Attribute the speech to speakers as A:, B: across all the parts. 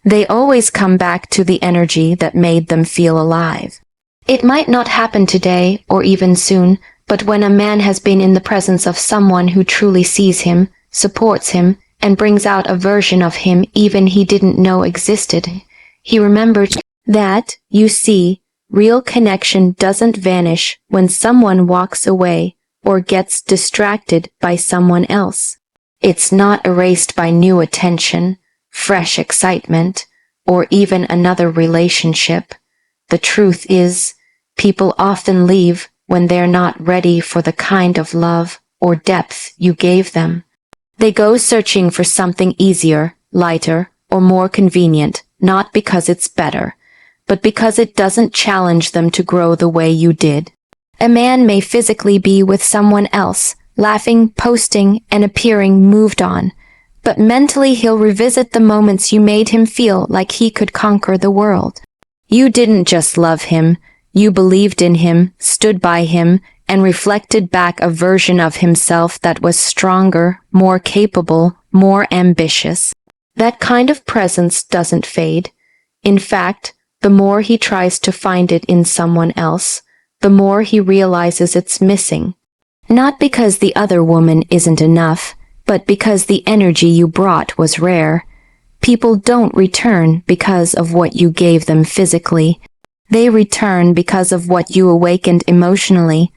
A: They always come back to the energy that made them feel alive. It might not happen today or even soon, but when a man has been in the presence of someone who truly sees him, supports him, and brings out a version of him even he didn't know existed, he remembers that, you see, real connection doesn't vanish when someone walks away or gets distracted by someone else. It's not erased by new attention, fresh excitement, or even another relationship. The truth is, people often leave when they're not ready for the kind of love or depth you gave them. They go searching for something easier, lighter, or more convenient, not because it's better, but because it doesn't challenge them to grow the way you did. A man may physically be with someone else, laughing, posting, and appearing moved on, but mentally he'll revisit the moments you made him feel like he could conquer the world. You didn't just love him, you believed in him, stood by him, and reflected back a version of himself that was stronger, more capable, more ambitious. That kind of presence doesn't fade. In fact, the more he tries to find it in someone else, the more he realizes it's missing. Not because the other woman isn't enough, but because the energy you brought was rare. People don't return because of what you gave them physically. They return because of what you awakened emotionally.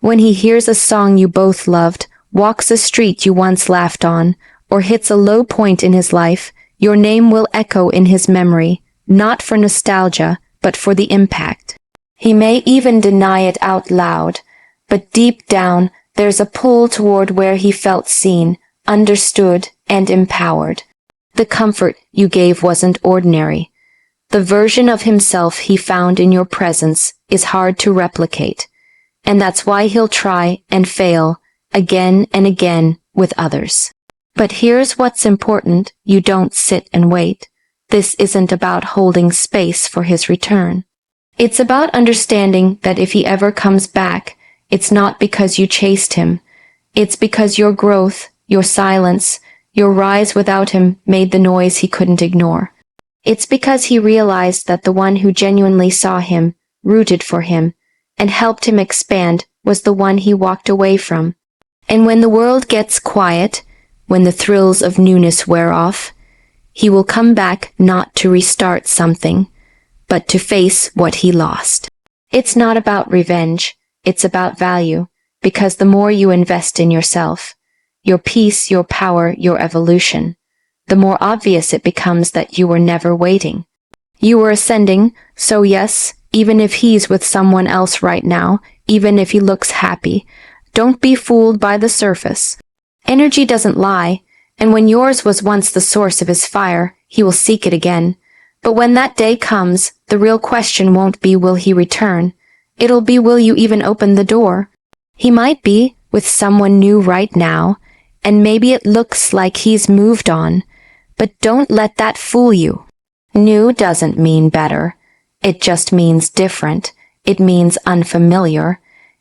A: When he hears a song you both loved, walks a street you once laughed on, or hits a low point in his life, your name will echo in his memory, not for nostalgia, but for the impact. He may even deny it out loud, but deep down, there's a pull toward where he felt seen, understood, and empowered. The comfort you gave wasn't ordinary. The version of himself he found in your presence is hard to replicate, and that's why he'll try and fail again and again with others. But here's what's important: you don't sit and wait. This isn't about holding space for his return. It's about understanding that if he ever comes back, it's not because you chased him. It's because your growth, your silence, your rise without him made the noise he couldn't ignore. It's because he realized that the one who genuinely saw him, rooted for him, and helped him expand was the one he walked away from. And when the world gets quiet, when the thrills of newness wear off, he will come back not to restart something, but to face what he lost. It's not about revenge, it's about value, because the more you invest in yourself, your peace, your power, your evolution, the more obvious it becomes that you were never waiting. You were ascending, so yes, even if he's with someone else right now, even if he looks happy, don't be fooled by the surface. Energy doesn't lie, and when yours was once the source of his fire, he will seek it again. But when that day comes, the real question won't be will he return, it'll be will you even open the door. He might be with someone new right now, and maybe it looks like he's moved on, but don't let that fool you. New doesn't mean better. It just means different. It means unfamiliar.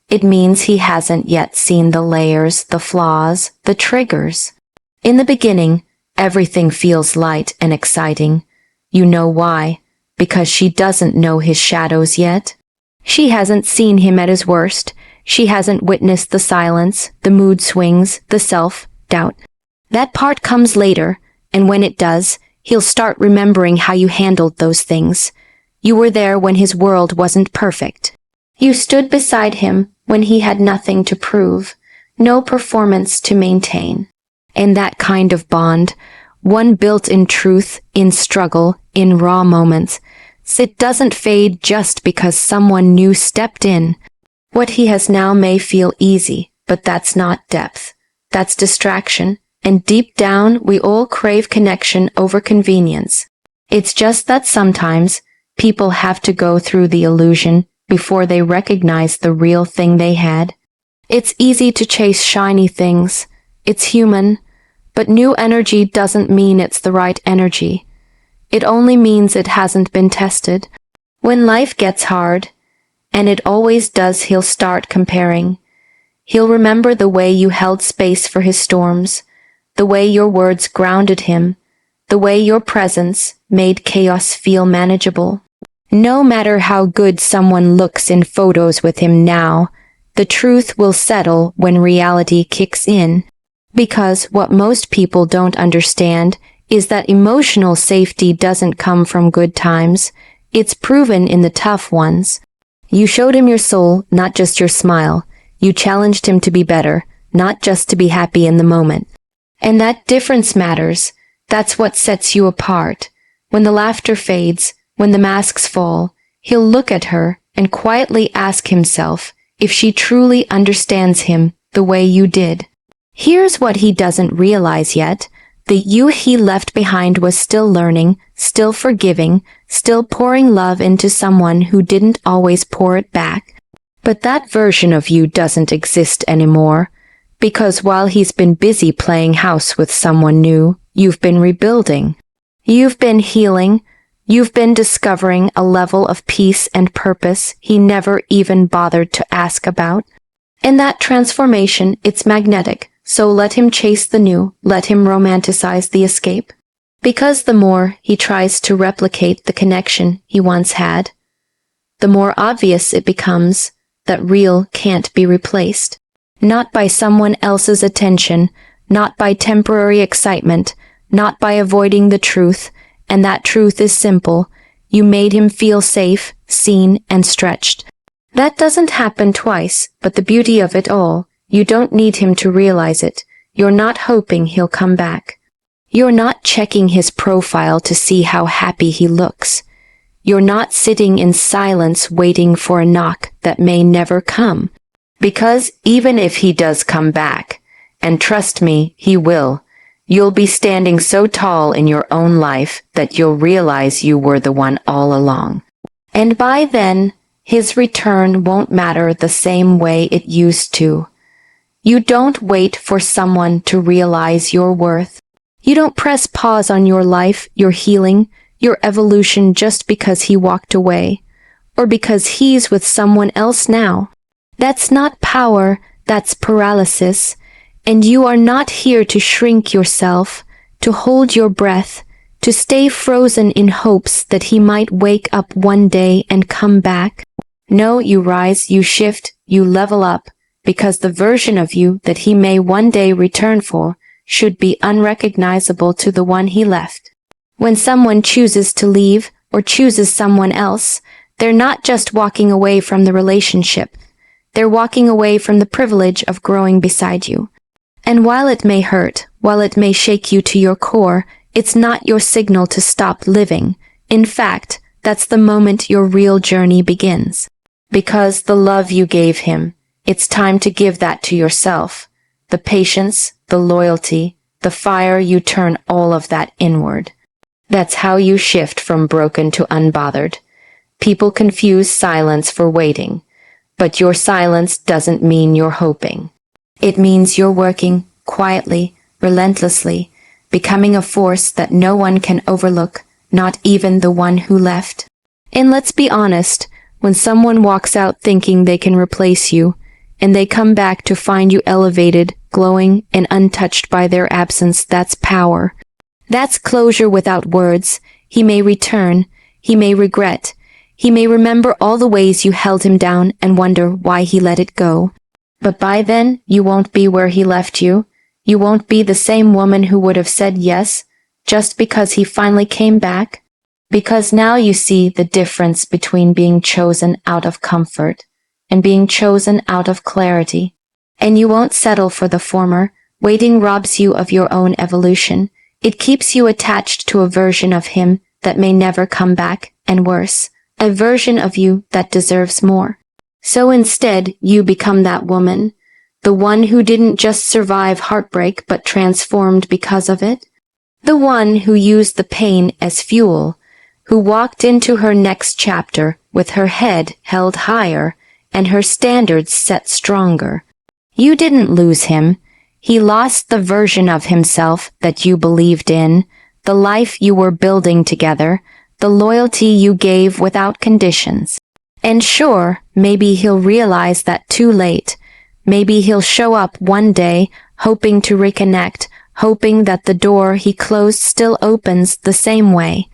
A: It means he hasn't yet seen the layers, the flaws, the triggers. In the beginning, everything feels light and exciting. You know why? Because she doesn't know his shadows yet. She hasn't seen him at his worst. She hasn't witnessed the silence, the mood swings, the self-doubt. That part comes later, and when it does, he'll start remembering how you handled those things. You were there when his world wasn't perfect. You stood beside him when he had nothing to prove, no performance to maintain. And that kind of bond, one built in truth, in struggle, in raw moments, it doesn't fade just because someone new stepped in. What he has now may feel easy, but that's not depth. That's distraction. And deep down, we all crave connection over convenience. It's just that sometimes people have to go through the illusion before they recognize the real thing they had. It's easy to chase shiny things. It's human. But new energy doesn't mean it's the right energy. It only means it hasn't been tested. When life gets hard, and it always does, he'll start comparing. He'll remember the way you held space for his storms, the way your words grounded him, the way your presence, made chaos feel manageable. No matter how good someone looks in photos with him now, the truth will settle when reality kicks in. Because what most people don't understand is that emotional safety doesn't come from good times. It's proven in the tough ones. You showed him your soul, not just your smile. You challenged him to be better, not just to be happy in the moment. And that difference matters. That's what sets you apart. When the laughter fades, when the masks fall, he'll look at her and quietly ask himself if she truly understands him the way you did. Here's what he doesn't realize yet. The you he left behind was still learning, still forgiving, still pouring love into someone who didn't always pour it back. But that version of you doesn't exist anymore, because while he's been busy playing house with someone new, you've been rebuilding. You've been healing. You've been discovering a level of peace and purpose he never even bothered to ask about. In that transformation, it's magnetic. So let him chase the new, let him romanticize the escape. Because the more he tries to replicate the connection he once had, the more obvious it becomes that real can't be replaced. Not by someone else's attention, not by temporary excitement, not by avoiding the truth, and that truth is simple. You made him feel safe, seen, and stretched. That doesn't happen twice, but the beauty of it all, you don't need him to realize it. You're not hoping he'll come back. You're not checking his profile to see how happy he looks. You're not sitting in silence waiting for a knock that may never come. Because even if he does come back, and trust me, he will, you'll be standing so tall in your own life that you'll realize you were the one all along. And by then, his return won't matter the same way it used to. You don't wait for someone to realize your worth. You don't press pause on your life, your healing, your evolution just because he walked away, or because he's with someone else now. That's not power, that's paralysis, and you are not here to shrink yourself, to hold your breath, to stay frozen in hopes that he might wake up one day and come back. No, you rise, you shift, you level up, because the version of you that he may one day return for should be unrecognizable to the one he left. When someone chooses to leave or chooses someone else, they're not just walking away from the relationship. They're walking away from the privilege of growing beside you. And while it may hurt, while it may shake you to your core, it's not your signal to stop living. In fact, that's the moment your real journey begins. Because the love you gave him, it's time to give that to yourself. The patience, the loyalty, the fire, you turn all of that inward. That's how you shift from broken to unbothered. People confuse silence for waiting, but your silence doesn't mean you're hoping. It means you're working quietly, relentlessly, becoming a force that no one can overlook, not even the one who left. And let's be honest, when someone walks out thinking they can replace you, and they come back to find you elevated, glowing, and untouched by their absence, that's power. That's closure without words. He may return. He may regret. He may remember all the ways you held him down and wonder why he let it go. But by then, you won't be where he left you. You won't be the same woman who would have said yes just because he finally came back. Because now you see the difference between being chosen out of comfort and being chosen out of clarity. And you won't settle for the former. Waiting robs you of your own evolution. It keeps you attached to a version of him that may never come back, and worse, a version of you that deserves more. So instead, you become that woman, the one who didn't just survive heartbreak but transformed because of it. The one who used the pain as fuel, who walked into her next chapter with her head held higher and her standards set stronger. You didn't lose him. He lost the version of himself that you believed in, the life you were building together, the loyalty you gave without conditions. And sure, maybe he'll realize that too late. Maybe he'll show up one day, hoping to reconnect, hoping that the door he closed still opens the same way.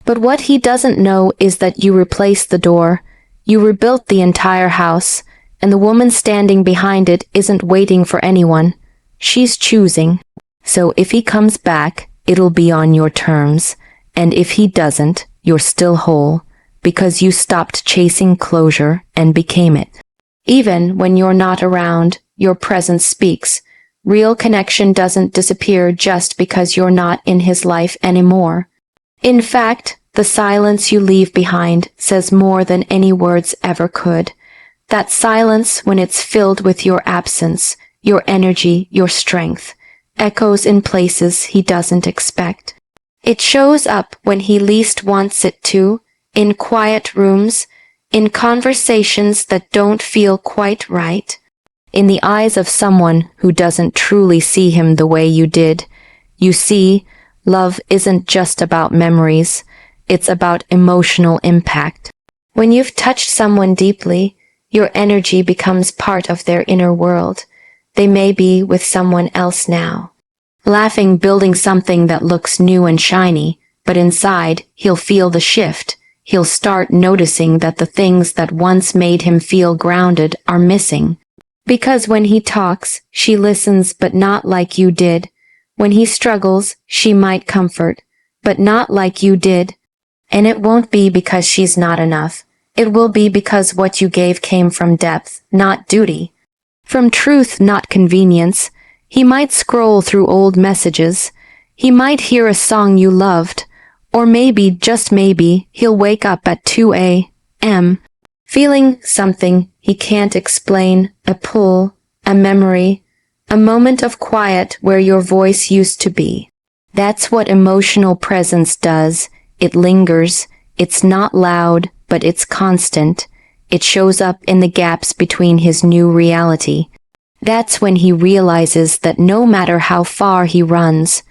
A: But what he doesn't know is that you replaced the door, you rebuilt the entire house, and the woman standing behind it isn't waiting for anyone. She's choosing. So if he comes back, it'll be on your terms, and if he doesn't, you're still whole, because you stopped chasing closure and became it. Even when you're not around, your presence speaks. Real connection doesn't disappear just because you're not in his life anymore. In fact, the silence you leave behind says more than any words ever could. That silence, when it's filled with your absence, your energy, your strength, echoes in places he doesn't expect. It shows up when he least wants it to, in quiet rooms, in conversations that don't feel quite right, in the eyes of someone who doesn't truly see him the way you did. You see, love isn't just about memories, it's about emotional impact. When you've touched someone deeply, your energy becomes part of their inner world. They may be with someone else now, laughing, building something that looks new and shiny, but inside, he'll feel the shift. He'll start noticing that the things that once made him feel grounded are missing. Because when he talks, she listens, but not like you did. When he struggles, she might comfort, but not like you did. And it won't be because she's not enough. It will be because what you gave came from depth, not duty. From truth, not convenience. He might scroll through old messages. He might hear a song you loved. Or maybe, just maybe, he'll wake up at 2 a.m. feeling something he can't explain, a pull, a memory, a moment of quiet where your voice used to be. That's what emotional presence does. It lingers. It's not loud, but it's constant. It shows up in the gaps between his new reality. That's when he realizes that no matter how far he runs,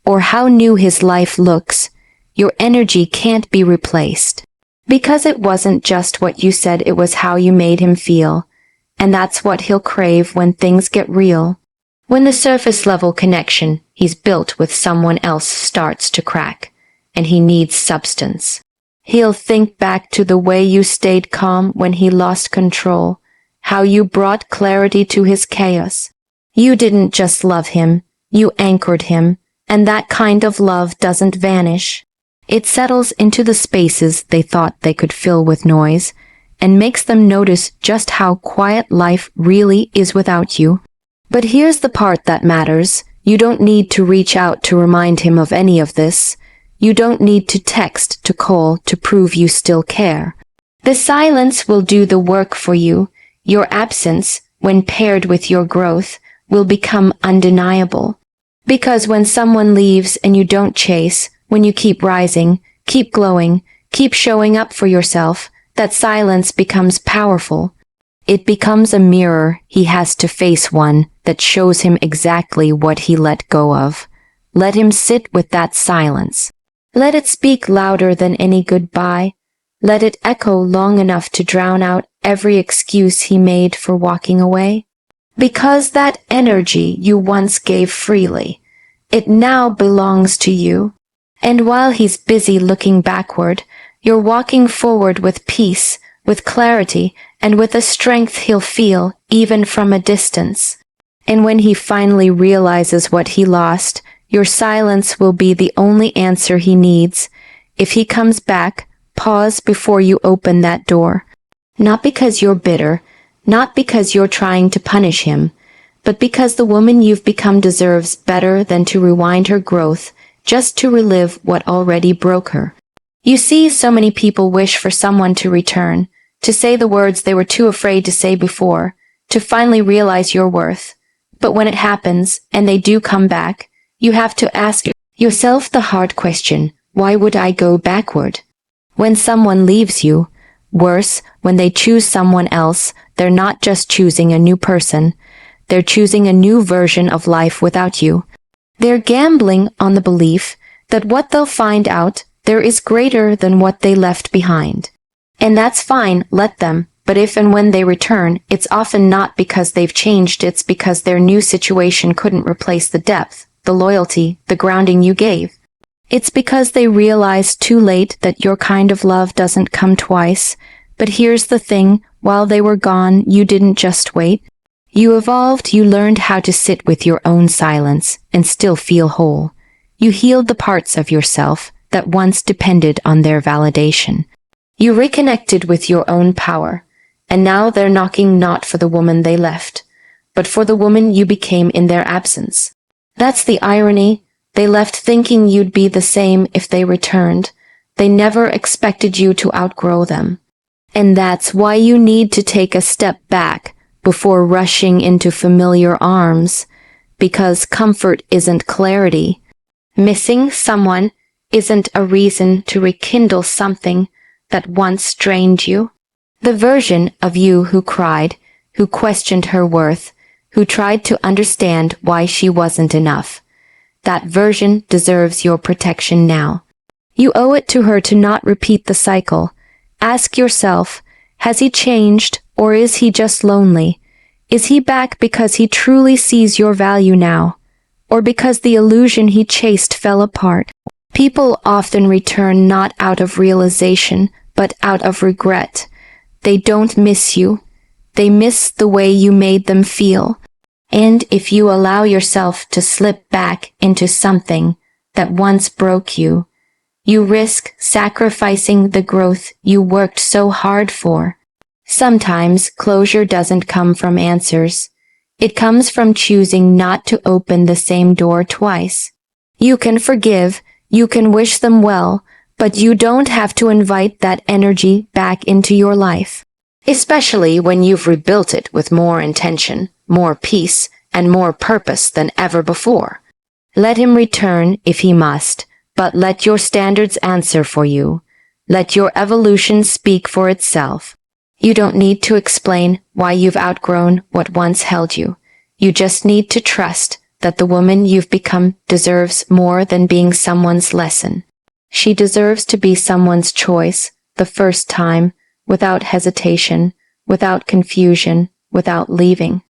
A: or how new his life looks, your energy can't be replaced. Because it wasn't just what you said, it was how you made him feel. And that's what he'll crave when things get real. When the surface level connection he's built with someone else starts to crack, and he needs substance. He'll think back to the way you stayed calm when he lost control, how you brought clarity to his chaos. You didn't just love him, you anchored him, and that kind of love doesn't vanish. It settles into the spaces they thought they could fill with noise, and makes them notice just how quiet life really is without you. But here's the part that matters. You don't need to reach out to remind him of any of this. You don't need to text, to call, to prove you still care. The silence will do the work for you. Your absence, when paired with your growth, will become undeniable. Because when someone leaves and you don't chase, when you keep rising, keep glowing, keep showing up for yourself, that silence becomes powerful. It becomes a mirror he has to face, one that shows him exactly what he let go of. Let him sit with that silence. Let it speak louder than any goodbye. Let it echo long enough to drown out every excuse he made for walking away. Because that energy you once gave freely, it now belongs to you. And while he's busy looking backward, you're walking forward with peace, with clarity, and with a strength he'll feel even from a distance. And when he finally realizes what he lost, your silence will be the only answer he needs. If he comes back, pause before you open that door. Not because you're bitter, not because you're trying to punish him, but because the woman you've become deserves better than to rewind her growth just to relive what already broke her. You see, so many people wish for someone to return, to say the words they were too afraid to say before, to finally realize your worth. But when it happens, and they do come back, you have to ask yourself the hard question, why would I go backward? When someone leaves you, worse, when they choose someone else, they're not just choosing a new person, they're choosing a new version of life without you. They're gambling on the belief that what they'll find out there is greater than what they left behind. And that's fine, let them, but if and when they return, it's often not because they've changed, it's because their new situation couldn't replace the depth, the loyalty, the grounding you gave. It's because they realized too late that your kind of love doesn't come twice. But here's the thing, while they were gone, you didn't just wait. You evolved, you learned how to sit with your own silence and still feel whole. You healed the parts of yourself that once depended on their validation. You reconnected with your own power, and now they're knocking not for the woman they left, but for the woman you became in their absence. That's the irony. They left thinking you'd be the same if they returned. They never expected you to outgrow them. And that's why you need to take a step back before rushing into familiar arms, because comfort isn't clarity. Missing someone isn't a reason to rekindle something that once drained you. The version of you who cried, who questioned her worth, who tried to understand why she wasn't enough, that version deserves your protection now. You owe it to her to not repeat the cycle. Ask yourself, has he changed, or is he just lonely? Is he back because he truly sees your value now, or because the illusion he chased fell apart? People often return not out of realization, but out of regret. They don't miss you. They miss the way you made them feel. And if you allow yourself to slip back into something that once broke you, you risk sacrificing the growth you worked so hard for. Sometimes closure doesn't come from answers. It comes from choosing not to open the same door twice. You can forgive, you can wish them well, but you don't have to invite that energy back into your life. Especially when you've rebuilt it with more intention, more peace, and more purpose than ever before. Let him return if he must, but let your standards answer for you. Let your evolution speak for itself. You don't need to explain why you've outgrown what once held you. You just need to trust that the woman you've become deserves more than being someone's lesson. She deserves to be someone's choice, the first time, without hesitation, without confusion, without leaving.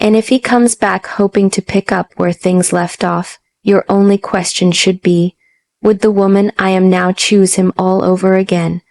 A: And if he comes back hoping to pick up where things left off, your only question should be, would the woman I am now choose him all over again?